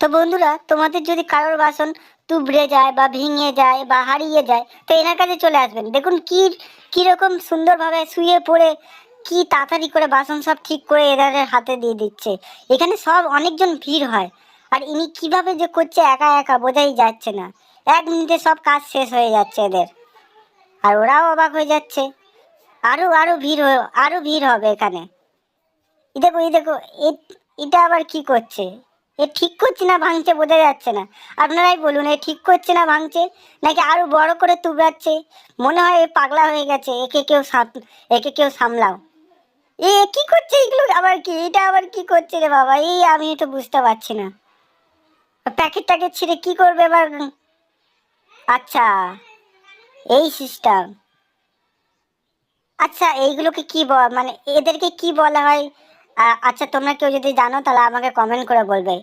তো বন্ধুরা, তোমাদের যদি কারোর বাসন তুবড়ে যায় বা ভেঙে যায় বা হারিয়ে যায়, তো এনার কাছে চলে আসবেন। দেখুন কিরকম সুন্দরভাবে শুয়ে পড়ে কি তাড়াতাড়ি করে বাসন সব ঠিক করে এনাদের হাতে দিয়ে দিচ্ছে। এখানে সব অনেকজন ভিড় হয়, আর ইনি কিভাবে যে করছে একা একা বোঝাই যাচ্ছে না। 1 মিনিটে সব কাজ শেষ হয়ে যাচ্ছে এদের, আর ওরাও অবাক হয়ে যাচ্ছে। আরো আরো ভিড় আরো ভিড় হবে এখানে। এই দেখো এটা আবার কি করছে? এ ঠিক করছে না ভাঙছে বোঝা যাচ্ছে না। আপনারাই বলুন, এ ঠিক করছে না ভাঙছে, নাকি আরো বড় করে তুবড়াচ্ছে? মনে হয় এ পাগলা হয়ে গেছে। একে কেউ সামলাও। এ কি করছে? এগুলো আবার কি? এটা আবার কি করছে রে বাবা? আমি তো বুঝতে পারছি না। প্যাকেটটাকে ছিঁড়ে কি করবে এবার? আচ্ছা, এই সিস্টেম। আচ্ছা, এইগুলোকে কি মানে এদেরকে কি বলা হয়? আচ্ছা, তোমরা কেউ যদি জানো তাহলে আমাকে কমেন্ট করে বলবে।